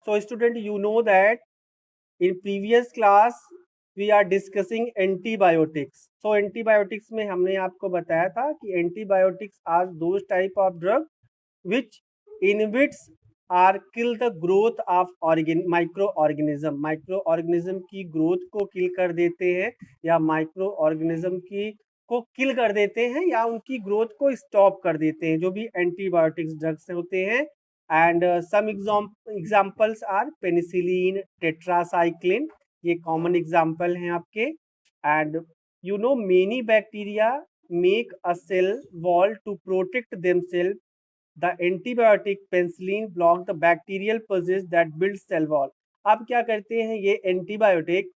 So student, you know that in previous class we are discussing antibiotics. So antibiotics में हमने आपको बताया था कि antibiotics are those type of drug which inhibits or kill the growth of microorganism. Microorganism की growth को किल कर देते हैं या माइक्रोऑर्गेनिज्म की को किल कर देते हैं या उनकी ग्रोथ को स्टॉप कर देते हैं, जो भी एंटीबायोटिक्स ड्रग्स होते हैं. And some examples are penicillin, tetracycline, ये कॉमन एग्जाम्पल हैं आपके. And you know many bacteria make a cell wall to protect themselves. The antibiotic penicillin block the bacterial process that build cell wall. अब क्या करते हैं ये antibiotic,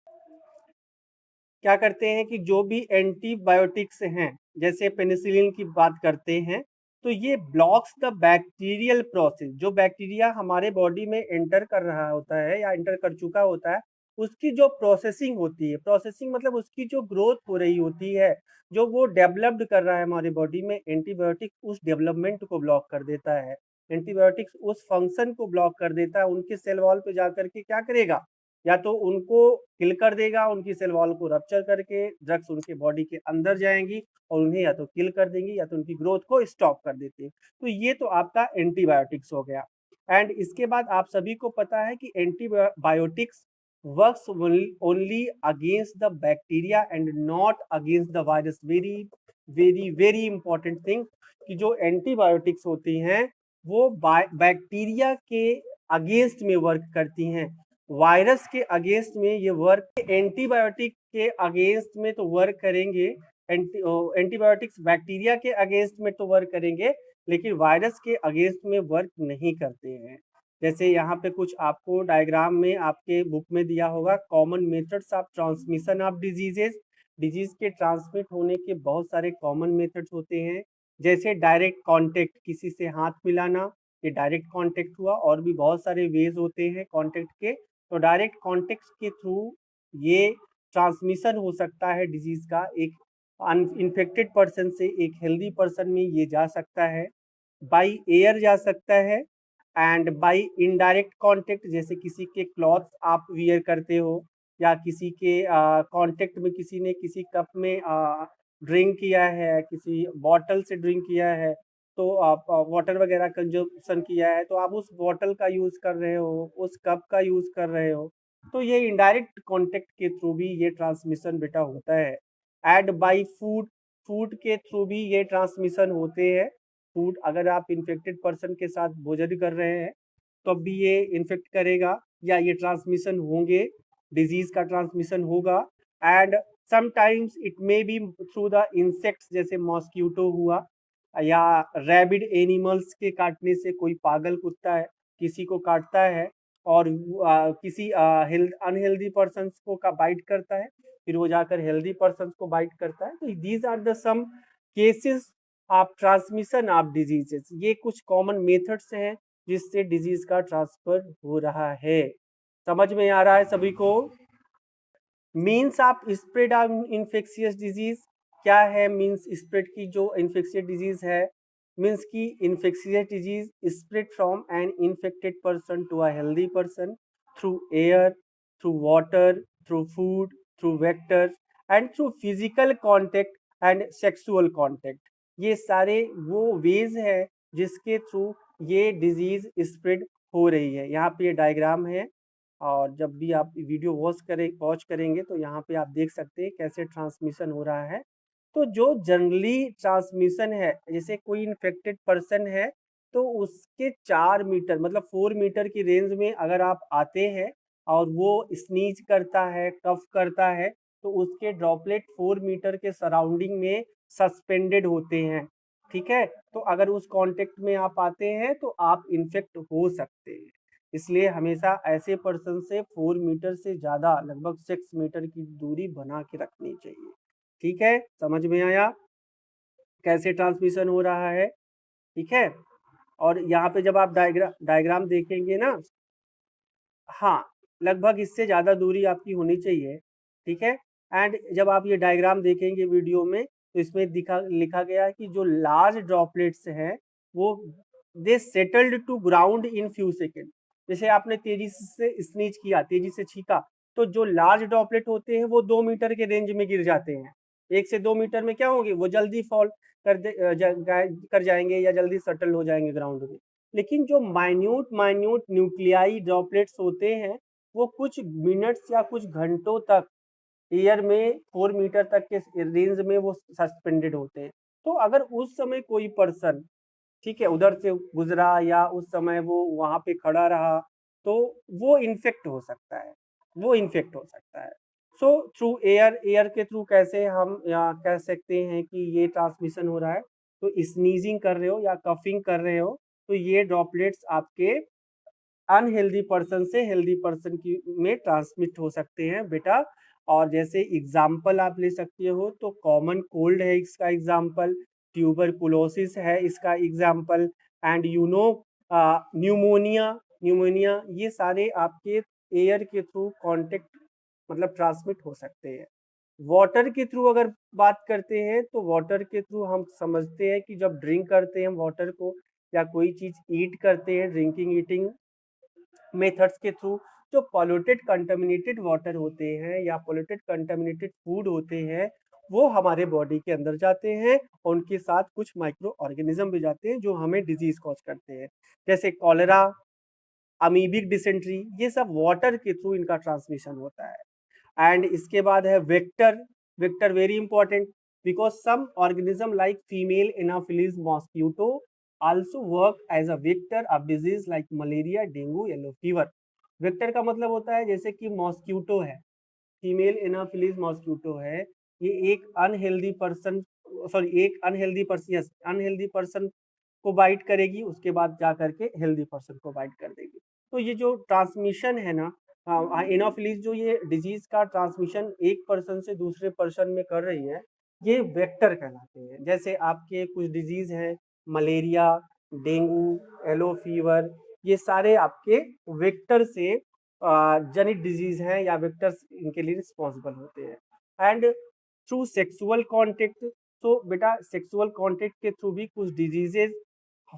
क्या करते हैं कि जो भी एंटीबायोटिक्स हैं, जैसे पेनिसिलिन की बात करते हैं, तो ये ब्लॉक्स द बैक्टीरियल प्रोसेस. जो बैक्टीरिया हमारे बॉडी में एंटर कर रहा होता है या एंटर कर चुका होता है, उसकी जो प्रोसेसिंग होती है, प्रोसेसिंग मतलब उसकी जो ग्रोथ हो रही होती है, जो वो डेवलप्ड कर रहा है हमारी बॉडी में, एंटीबायोटिक उस डेवलपमेंट को ब्लॉक कर देता है. एंटीबायोटिक्स उस फंक्शन को ब्लॉक कर देता है. उनके सेल वॉल पे जाकर के क्या करेगा, या तो उनको किल कर देगा, उनकी सेल वॉल को रप्चर करके ड्रग्स उनके बॉडी के अंदर जाएंगी और उन्हें या तो किल कर देंगी या तो उनकी ग्रोथ को स्टॉप कर देती है. तो ये तो आपका एंटीबायोटिक्स हो गया. एंड इसके बाद आप सभी को पता है कि antibiotics works only against the bacteria and not against the virus. Very very very important thing कि जो एंटीबायोटिक्स होती हैं वो बैक्टीरिया के अगेंस्ट में वर्क करती हैं, वायरस के अगेंस्ट में ये वर्क. एंटीबायोटिक के अगेंस्ट में तो वर्क करेंगे, एंटीबायोटिक्स बैक्टीरिया के अगेंस्ट में तो वर्क करेंगे, लेकिन वायरस के अगेंस्ट में वर्क नहीं करते हैं. जैसे यहाँ पे कुछ आपको डायग्राम में आपके बुक में दिया होगा, common methods of transmission of diseases. Disease के ट्रांसमिट होने के बहुत सारे कॉमन मेथड्स होते हैं, जैसे डायरेक्ट कांटेक्ट, किसी से हाथ मिलाना, ये डायरेक्ट कांटेक्ट हुआ. और भी बहुत सारे वेज होते हैं कांटेक्ट के. तो डायरेक्ट कांटेक्ट के थ्रू ये ट्रांसमिशन हो सकता है डिजीज का. एक इन्फेक्टेड पर्सन से एक हेल्दी पर्सन में ये जा सकता है, बाय एयर जा सकता है, एंड बाय इनडायरेक्ट कांटेक्ट, जैसे किसी के क्लॉथ्स आप वियर करते हो या किसी के कांटेक्ट में किसी ने किसी कप में ड्रिंक किया है, किसी बॉटल से ड्रिंक किया है, तो आप वाटर वगैरह कंजम्पशन किया है, तो आप उस बॉटल का यूज़ कर रहे हो, उस कप का यूज़ कर रहे हो, तो ये इनडायरेक्ट कांटेक्ट के थ्रू भी ये ट्रांसमिशन बेटा होता है. एड बाय फूड, फूड के थ्रू भी ये ट्रांसमिशन होते हैं. फूड, अगर आप इन्फेक्टेड पर्सन के साथ भोजन कर रहे हैं तो भी ये इन्फेक्ट करेगा या ये ट्रांसमिशन होंगे, डिजीज का ट्रांसमिशन होगा. And sometimes it may be through the insects, जैसे मॉस्क्यूटो हुआ, या रैबिड एनिमल्स के काटने से, कोई पागल कुत्ता है किसी को काटता है और किसी अनहेल्दी पर्सन को का बाइट करता है, फिर वो जाकर हेल्दी पर्सन को बाइट करता है. तो these are the some cases of transmission of diseases. ये कुछ कॉमन मेथड्स हैं जिससे डिजीज का ट्रांसफर हो रहा है. समझ में आ रहा है सभी को? Means of spread of infectious disease क्या है? मीन्स स्प्रेड की जो इन्फेक्शियस डिजीज है, मीन्स की infectious disease spread from an infected person to a healthy person through air, through water, through food, through vectors and through physical contact and sexual contact. ये सारे वो veg है जिसके through ये disease spread हो रही है. यहाँ पे ये डायग्राम है, और जब भी आप वीडियो वॉच करेंगे तो यहाँ पे आप देख सकते हैं कैसे ट्रांसमिशन हो रहा है. तो जो जनरली ट्रांसमिशन है, जैसे कोई इन्फेक्टेड पर्सन है तो उसके 4 मीटर मतलब 4 मीटर की रेंज में अगर आप आते हैं और वो स्नीज करता है, कफ करता है, तो उसके ड्रॉपलेट 4 मीटर के सराउंडिंग में सस्पेंडेड होते हैं. ठीक है, तो अगर उस कांटेक्ट में आप आते हैं तो आप इन्फेक्ट हो सकते हैं. इसलिए हमेशा ऐसे पर्सन से 4 मीटर से ज़्यादा, लगभग 6 मीटर की दूरी बना के रखनी चाहिए. ठीक है, समझ में आया कैसे ट्रांसमिशन हो रहा है? ठीक है. और यहाँ पे जब आप डायग्राम देखेंगे ना, हाँ, लगभग इससे ज़्यादा दूरी आपकी होनी चाहिए. ठीक है. एंड जब आप ये डायग्राम देखेंगे वीडियो में, तो इसमें लिखा गया है कि जो लार्ज ड्रॉपलेट्स हैं वो they settled to ground in few second. जैसे आपने तेजी से स्नीज किया, तेजी से छींका, तो जो लार्ज ड्रॉपलेट होते हैं वो 2 मीटर के रेंज में गिर जाते हैं। 1 से 2 मीटर में क्या होंगे, वो जल्दी फॉल कर जाएंगे या जल्दी सेटल हो जाएंगे ग्राउंड में। लेकिन जो माइन्यूट माइन्यूट न्यूक्लियाई ड्रॉपलेट्स होते हैं वो कुछ मिनट्स या कुछ घंटों तक एयर में 4 मीटर तक के रेंज में वो सस्पेंडेड होते हैं। तो अगर उस समय कोई पर्सन, ठीक है, उधर से गुजरा या उस समय वो वहां पे खड़ा रहा, तो वो इन्फेक्ट हो सकता है, वो इन्फेक्ट हो सकता है। सो थ्रू एयर, एयर के थ्रू कैसे हम या कह सकते हैं कि ये ट्रांसमिशन हो रहा है, तो स्नीजिंग कर रहे हो या कफिंग कर रहे हो तो ये ड्रॉपलेट्स आपके अनहेल्दी पर्सन से हेल्दी पर्सन की में ट्रांसमिट हो सकते हैं बेटा। और जैसे एग्जाम्पल आप ले सकते हो तो कॉमन कोल्ड है इसका एग्जाम्पल, ट्यूबरकुलोसिस है इसका एग्जाम्पल, एंड न्यूमोनिया, न्यूमोनिया, ये सारे आपके एयर के थ्रू कांटेक्ट मतलब ट्रांसमिट हो सकते हैं। वाटर के थ्रू अगर बात करते हैं तो वाटर के थ्रू हम समझते हैं कि जब ड्रिंक करते हैं वाटर को या कोई चीज ईट करते हैं, ड्रिंकिंग ईटिंग मेथड्स के थ्रू, जो पॉल्यूटेड कंटामिनेटेड वाटर होते हैं या पॉल्यूटेड कंटामिनेटेड फूड होते हैं वो हमारे बॉडी के अंदर जाते हैं और उनके साथ कुछ माइक्रो ऑर्गेनिज्म भी जाते हैं जो हमें डिजीज कॉज करते हैं, जैसे कॉलेरा, अमीबिक डिसेंट्री, ये सब वाटर के थ्रू इनका ट्रांसमिशन होता है। एंड इसके बाद है vector, vector very important because some organism like female anopheles mosquito also work as a vector of disease like malaria, dengue, yellow fever. Vector का मतलब होता है जैसे कि मॉस्क्यूटो है, फीमेल एनाफिलीज मॉस्क्यूटो है, ये एक अनहेल्दी पर्सन, सॉरी एक unhealthy person, yes unhealthy person को बाइट करेगी, उसके बाद जा करके हेल्दी पर्सन को बाइट कर देगी। तो ये जो ट्रांसमिशन है ना, एनाफिलीज जो ये डिजीज का ट्रांसमिशन एक पर्सन से दूसरे पर्सन में कर रही है, ये वेक्टर कहलाते हैं। जैसे आपके कुछ डिजीज हैं, मलेरिया, डेंगू, येलो फीवर, ये सारे आपके वेक्टर से जनित डिजीज हैं या वेक्टर्स इनके लिए रिस्पॉन्सिबल होते हैं। एंड थ्रू सेक्सुअल कॉन्टेक्ट, तो बेटा सेक्सुअल कॉन्टेक्ट के थ्रू भी कुछ डिजीजेज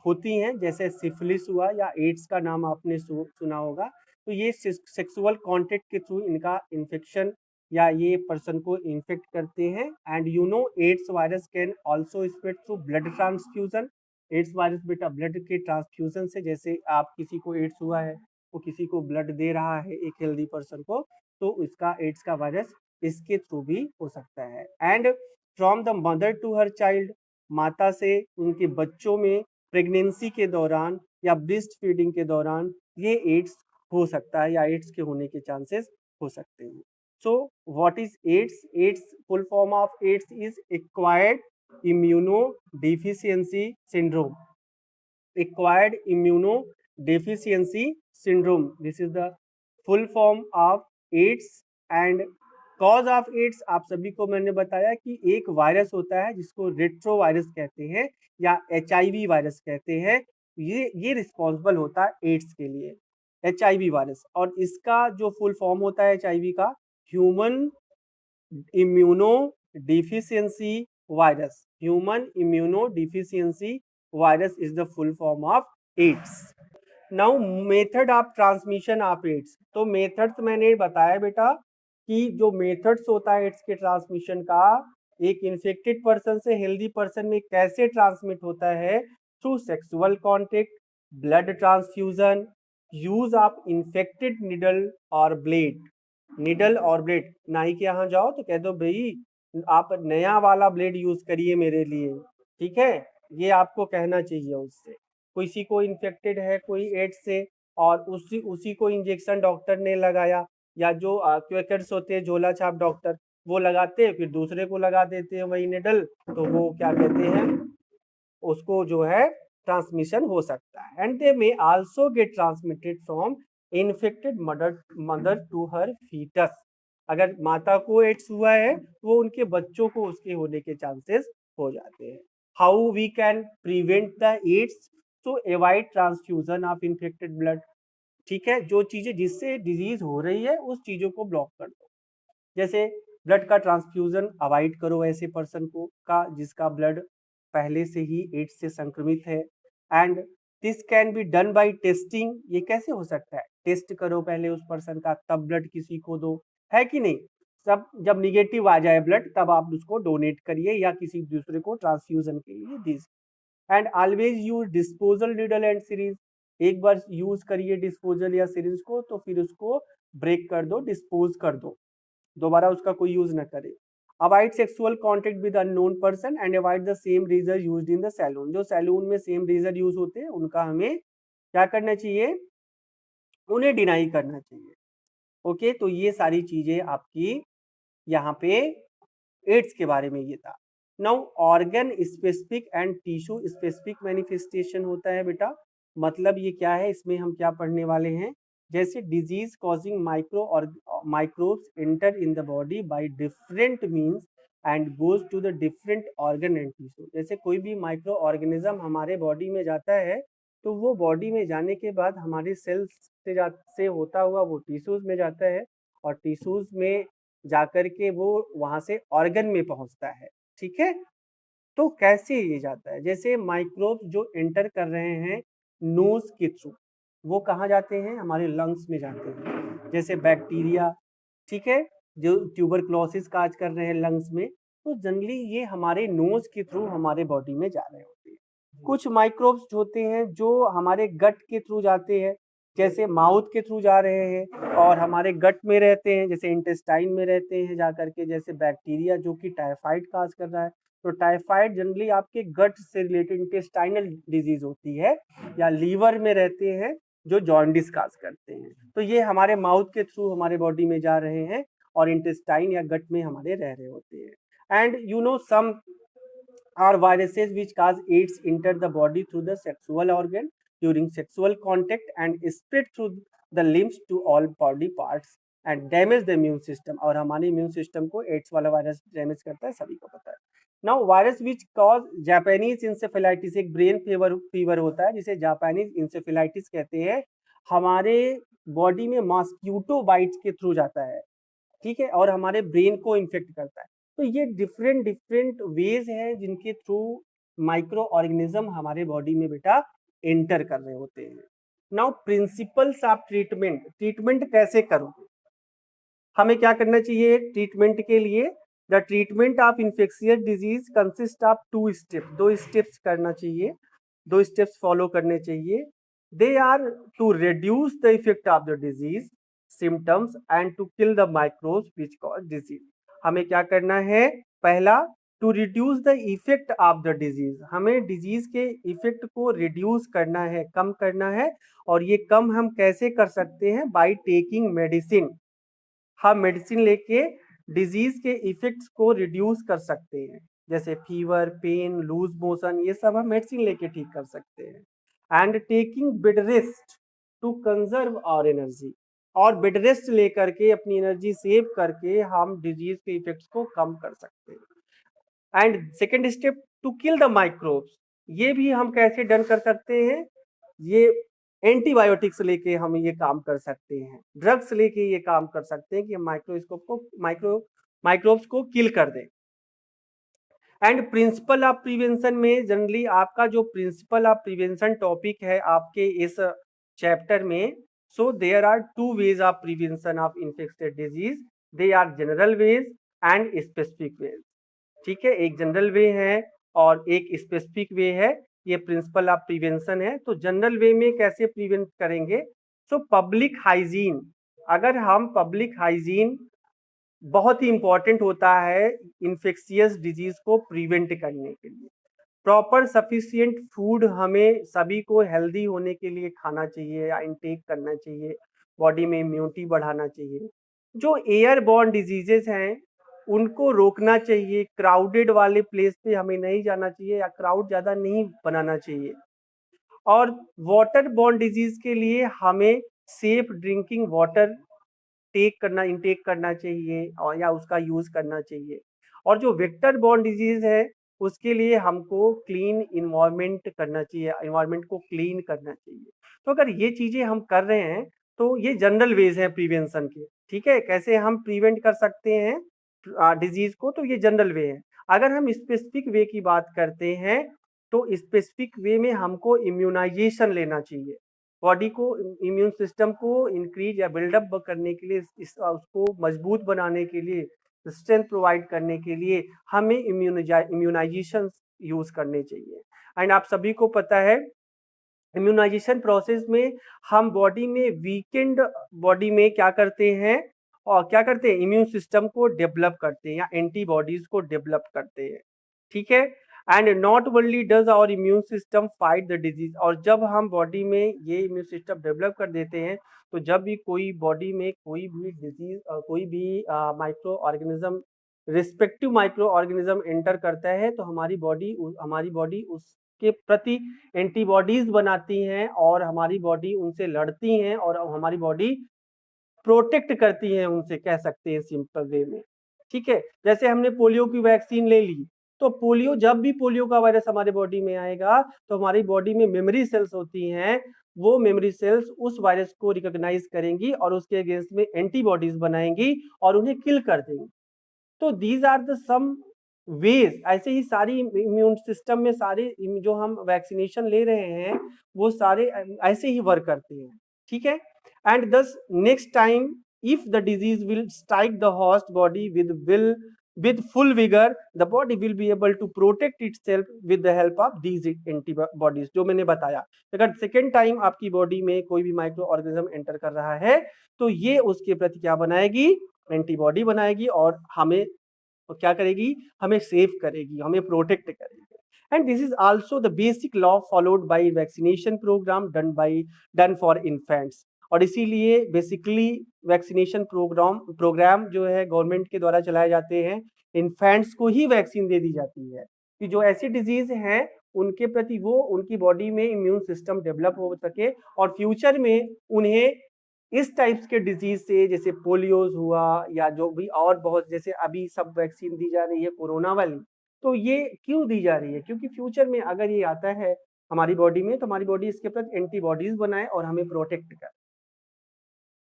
होती हैं, जैसे सिफिलिस हुआ या एड्स का नाम आपने सुना होगा। तो ये सेक्सुअल कॉन्टेक्ट के थ्रू इनका इन्फेक्शन या ये पर्सन को इन्फेक्ट करते हैं। And AIDS virus can also spread through blood transfusion. AIDS virus बेटा ब्लड के ट्रांसफ्यूजन से, जैसे आप किसी को एड्स हुआ है वो किसी को ब्लड दे रहा है एक हेल्दी पर्सन को, तो इसका एड्स का वायरस इसके थ्रू भी हो सकता है। And from the mother to her child, माता से उनके बच्चों में प्रेगनेंसी के दौरान या ब्रेस्ट फीडिंग के दौरान ये एड्स हो सकता है या एड्स के होने के चांसेस हो सकते हैं। So what is AIDS? AIDS full form of AIDS is acquired immunodeficiency syndrome. acquired immunodeficiency syndrome, this is the full form of AIDS। and cause of AIDS आप सभी को मैंने बताया कि एक वायरस होता है जिसको रेट्रो वायरस कहते हैं या HIV वायरस कहते हैं, ये रिस्पॉन्सिबल होता है एड्स के लिए, HIV वायरस। और इसका जो फुल फॉर्म होता है HIV का, human immunodeficiency virus, human immunodeficiency virus is the full form of AIDS. Now method of transmission of AIDS, तो मेथड्स मैंने बताया बेटा कि जो मेथड्स होता है एड्स के ट्रांसमिशन का, एक इन्फेक्टेड पर्सन से हेल्दी पर्सन में कैसे ट्रांसमिट होता है, through sexual contact, blood transfusion, use of infected needle और ब्लेड। निडल और ब्लेड, नाई के यहाँ जाओ तो कह दो भाई आप नया वाला ब्लेड यूज करिए मेरे लिए, ठीक है, ये आपको कहना चाहिए उससे। किसी को इन्फेक्टेड है कोई एड्स से और उसी को इंजेक्शन डॉक्टर ने लगाया, या जो क्वेकर्स होते हैं झोला छाप डॉक्टर, वो लगाते हैं फिर दूसरे को लगा देते हैं वही निडल, तो वो क्या कहते हैं, उसको जो है ट्रांसमिशन हो सकता है। And they may also get transmitted from infected mother to her foetus. अगर माता को एड्स हुआ है तो वो उनके बच्चों को उसके होने के चांसेस हो जाते हैं। How we can prevent the AIDS? To avoid transfusion of infected blood, ठीक है, जो चीजें जिससे डिजीज हो रही है उस चीजों को ब्लॉक कर दो। जैसे ब्लड का ट्रांसफ्यूजन अवॉइड करो ऐसे पर्सन को का जिसका ब्लड पहले से ही एड्स से संक्रमित है। And this can be done by testing. ये कैसे हो सकता है? टेस्ट करो पहले उस पर्सन का, तब ब्लड किसी को दो, है कि नहीं? सब जब निगेटिव आ जाए ब्लड, तब आप उसको डोनेट करिए या किसी दूसरे को ट्रांसफ्यूजन के लिए दीजिए। And always use disposal needle and series. एक बार यूज करिए डिस्पोजल या सीरीज को, तो फिर उसको ब्रेक कर दो, डिस्पोज कर दो, दोबारा उसका कोई यूज ना करे। Avoid sexual contact with unknown person and avoid the same razor used in the salon. जो सैलून में सेम रेजर यूज होते हैं, उनका हमें क्या करना चाहिए? उन्हें डिनाई करना चाहिए। ओके, तो ये सारी चीजें आपकी यहाँ पे एड्स के बारे में ये था। Now organ specific and tissue specific manifestation होता है बेटा। मतलब ये क्या है, इसमें हम क्या पढ़ने वाले हैं? जैसे disease causing microbes enter in the body by different means and goes to the different organ and tissue. जैसे कोई भी माइक्रो ऑर्गेनिज्म हमारे बॉडी में जाता है, तो वो बॉडी में जाने के बाद हमारी सेल्स से होता हुआ वो टिश्यूज में जाता है, और टिश्यूज में जाकर के वो वहां से ऑर्गन में पहुंचता है। ठीक है, तो कैसे ये जाता है? जैसे माइक्रोब्स जो एंटर कर रहे हैं नोज के थ्रू, वो कहाँ जाते हैं? हमारे लंग्स में जाते हैं। जैसे बैक्टीरिया, ठीक है, जो ट्यूबरक्लोसिस काज कर रहे हैं लंग्स में, तो जनरली ये हमारे नोज के थ्रू हमारे बॉडी में जा रहे होते हैं। कुछ माइक्रोब्स होते हैं जो हमारे गट के थ्रू जाते हैं, जैसे माउथ के थ्रू जा रहे हैं और हमारे गट में रहते हैं, जैसे इंटेस्टाइन में रहते हैं जा करके। जैसे बैक्टीरिया जो कि टाइफाइड काज कर रहा है, तो टाइफाइड जनरली आपके गट से रिलेटेड इंटेस्टाइनल डिजीज होती है, या लीवर में रहते हैं जो जॉन्डिस काज करते हैं। तो ये हमारे माउथ के थ्रू हमारे बॉडी में जा रहे हैं और इंटेस्टाइन या गट में हमारे रह रहे होते हैं। And you know some are viruses which cause AIDS enter the body through the sexual organ during sexual contact and spread through the limbs to all body parts and damage the immune system। और हमारे immune system को ads वाला virus damage करता है, सभी को पता है। Now virus which cause Japanese encephalitis, एक ब्रेन फीवर होता है जिसे जापानीज इंसेफेलाइटिस कहते हैं, हमारे बॉडी में मॉस्क्यूटो बाइट्स के थ्रू जाता है, ठीक है, और हमारे ब्रेन को इन्फेक्ट करता है। तो ये डिफरेंट डिफरेंट वेज हैं जिनके थ्रू माइक्रो ऑर्गेनिज्म हमारे बॉडी में बेटा एंटर कर रहे होते हैं। Now principles of treatment, treatment कैसे करोगे? हमें क्या करना चाहिए ट्रीटमेंट के लिए? The treatment of infectious disease consist of 2 step, 2 steps करना चाहिए, 2 स्टेप्स फॉलो करने चाहिए। They are to reduce the effect of the disease symptoms and to kill the microbes which cause disease. हमें क्या करना है? पहला, to reduce the effect of the disease, हमें डिजीज के इफेक्ट को रिड्यूस करना है, कम करना है। और ये कम हम कैसे कर सकते हैं? By taking medicine. हम मेडिसिन लेके डिजीज के इफेक्ट्स को रिड्यूस कर सकते हैं, जैसे फीवर, पेन, लूज मोशन, ये सब हम मेडिसिन लेके ठीक कर सकते हैं। And taking bed rest to conserve our energy, और बेड रेस्ट लेकर के अपनी एनर्जी सेव करके हम डिजीज के इफेक्ट्स को कम कर सकते हैं। And second step, to kill the microbes, ये भी हम कैसे डन कर सकते हैं? ये एंटीबायोटिक्स लेके हम ये काम कर सकते हैं, ड्रग्स लेके ये काम कर सकते हैं कि हम माइक्रोब्स को किल कर दें। एंड प्रिंसिपल ऑफ प्रिवेंशन में जनरली आपका जो प्रिंसिपल ऑफ प्रिवेंशन टॉपिक है आपके इस चैप्टर में, so there are 2 ways of prevention of infected disease, they are general ways and specific ways. ठीक है, एक जनरल वे है और एक स्पेसिफिक वे है, ये प्रिंसिपल ऑफ प्रिवेंशन है। तो जनरल वे में कैसे प्रिवेंट करेंगे? सो पब्लिक हाइजीन, अगर हम पब्लिक हाइजीन बहुत ही इंपॉर्टेंट होता है इन्फेक्शियस डिजीज को प्रिवेंट करने के लिए। प्रॉपर सफिशिएंट फूड हमें सभी को हेल्दी होने के लिए खाना चाहिए या इनटेक करना चाहिए, बॉडी में इम्यूनिटी बढ़ाना चाहिए। जो एयरबॉर्न डिजीजेस हैं उनको रोकना चाहिए, क्राउडेड वाले प्लेस पे हमें नहीं जाना चाहिए या क्राउड ज़्यादा नहीं बनाना चाहिए। और वाटर बॉर्न डिजीज के लिए हमें सेफ ड्रिंकिंग वाटर इनटेक करना चाहिए और या उसका यूज करना चाहिए। और जो वेक्टर बॉर्न डिजीज है उसके लिए हमको क्लीन इन्वायरमेंट करना चाहिए, इन्वायरमेंट को क्लीन करना चाहिए। तो अगर ये चीजें हम कर रहे हैं तो ये जनरल वेज हैं प्रिवेंशन के। ठीक है, कैसे हम प्रिवेंट कर सकते हैं डिजीज को, तो ये जनरल वे है। अगर हम स्पेसिफिक वे की बात करते हैं तो स्पेसिफिक वे में हमको इम्यूनाइजेशन लेना चाहिए। बॉडी को, इम्यून सिस्टम को इंक्रीज या बिल्डअप करने के लिए, उसको मजबूत बनाने के लिए, स्ट्रेंथ प्रोवाइड करने के लिए हमें इम्यूनाइजेशन यूज करने चाहिए। एंड आप सभी को पता है इम्यूनाइजेशन प्रोसेस में हम बॉडी में वीकेंड बॉडी में क्या करते हैं, और क्या करते हैं, इम्यून सिस्टम को डेवलप करते हैं या एंटीबॉडीज को डेवलप करते हैं, ठीक है। And not only does our immune system fight the disease, और जब हम बॉडी में ये इम्यून सिस्टम डेवलप कर देते हैं तो जब भी कोई बॉडी में कोई भी डिजीज, कोई भी micro organism, respective micro organism enter करता है तो हमारी बॉडी उसके प्रति एंटीबॉडीज बनाती हैं और हमारी बॉडी उनसे लड़ती हैं और हमारी बॉडी प्रोटेक्ट करती है उनसे, कह सकते हैं सिंपल वे में, ठीक है। जैसे हमने पोलियो की वैक्सीन ले ली, तो पोलियो, जब भी पोलियो का वायरस हमारे बॉडी में आएगा तो हमारी बॉडी में मेमोरी सेल्स होती हैं, वो मेमोरी सेल्स उस वायरस को रिकॉग्नाइज करेंगी और उसके अगेंस्ट में एंटीबॉडीज बनाएंगी और उन्हें किल कर देंगी। तो these are the some ways, ऐसे ही सारी इम्यून सिस्टम में सारे जो हम वैक्सीनेशन ले रहे हैं वो सारे ऐसे ही वर्क करते हैं, ठीक है। एंड दस next time if the disease will strike the host body with full vigor, the body will be able to protect itself with the help of these antibodies, जो मैंने बताया। अगर सेकेंड टाइम आपकी बॉडी में कोई भी micro organism enter कर रहा है तो ये उसके प्रति क्या बनाएगी, एंटीबॉडी बनाएगी और हमें क्या करेगी, हमें सेव करेगी, हमें प्रोटेक्ट करेगी। And this is also the basic law followed by vaccination programme done for infants. और इसीलिए बेसिकली वैक्सीनेशन प्रोग्राम जो है गवर्नमेंट के द्वारा चलाए जाते हैं, इन्फेंट्स को ही वैक्सीन दे दी जाती है कि जो ऐसी डिजीज हैं उनके प्रति वो उनकी बॉडी में इम्यून सिस्टम डेवलप हो सके और फ्यूचर में उन्हें इस टाइप्स के डिजीज से, जैसे पोलियोज हुआ या जो भी और बहुत, जैसे अभी सब वैक्सीन दी जा रही है कोरोना वाली, तो ये क्यों दी जा रही है, क्योंकि फ्यूचर में अगर ये आता है हमारी बॉडी में तो हमारी बॉडी इसके प्रति एंटीबॉडीज बनाए और हमें प्रोटेक्ट करे,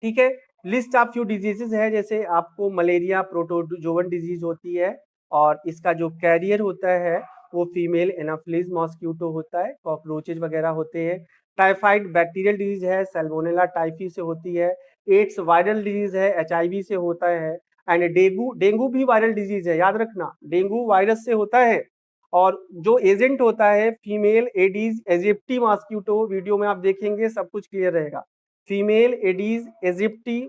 ठीक है। लिस्ट ऑफ फ्यू डिजीजेस है, जैसे आपको मलेरिया प्रोटोजोवन डिजीज होती है और इसका जो कैरियर होता है वो फीमेल एनाफिलिस मॉस्क्यूटो होता है, कॉकरोचेज वगैरह होते हैं। टाइफाइड बैक्टीरियल डिजीज है, सैल्मोनेला टाइफी से होती है। एड्स वायरल डिजीज है, एचआईवी से होता है। एंड डेंगू भी वायरल डिजीज है, याद रखना, डेंगू वायरस से होता है। और जो एजेंट होता है female Aedes aegypti mosquito, video में आप देखेंगे सब कुछ क्लियर रहेगा, फीमेल एडीज एजिप्टी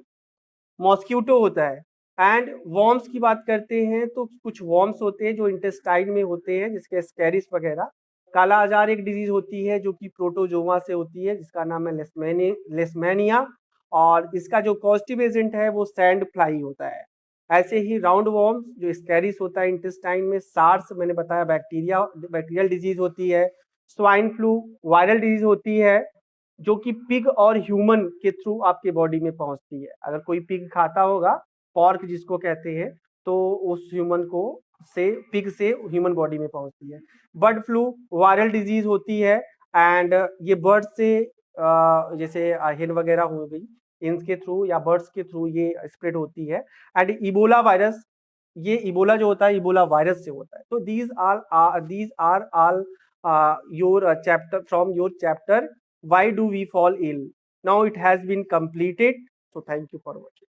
मॉस्क्यूटो होता है। एंड वॉर्म्स की बात करते हैं तो कुछ वॉर्म्स होते हैं जो इंटेस्टाइन में होते हैं, जिसके स्कैरिस वगैरह। काला आजार एक डिजीज होती है जो कि प्रोटोजोमा से होती है, जिसका नाम है लेस्मेनिया, और इसका जो कॉस्टिव एजेंट है वो सैंड फ्लाई होता है। ऐसे ही राउंड वॉर्म्स जो स्कैरिस होता है इंटेस्टाइन में, सार्स मैंने बताया बैक्टीरियल डिजीज होती है। स्वाइन फ्लू वायरल डिजीज होती है जो कि पिग और ह्यूमन के थ्रू आपके बॉडी में पहुंचती है। अगर कोई पिग खाता होगा, पॉर्क जिसको कहते हैं, तो उस ह्यूमन को से पिग से ह्यूमन बॉडी में पहुंचती है। बर्ड फ्लू वायरल डिजीज होती है एंड ये बर्ड से जैसे हेन वगैरह हो गई, इनके थ्रू या बर्ड्स के थ्रू ये स्प्रेड होती है। एंड इबोला वायरस, ये इबोला जो होता है इबोला वायरस से होता है। तो these are all your chapter from your chapter why do we fall ill. Now it has been completed, so thank you for watching.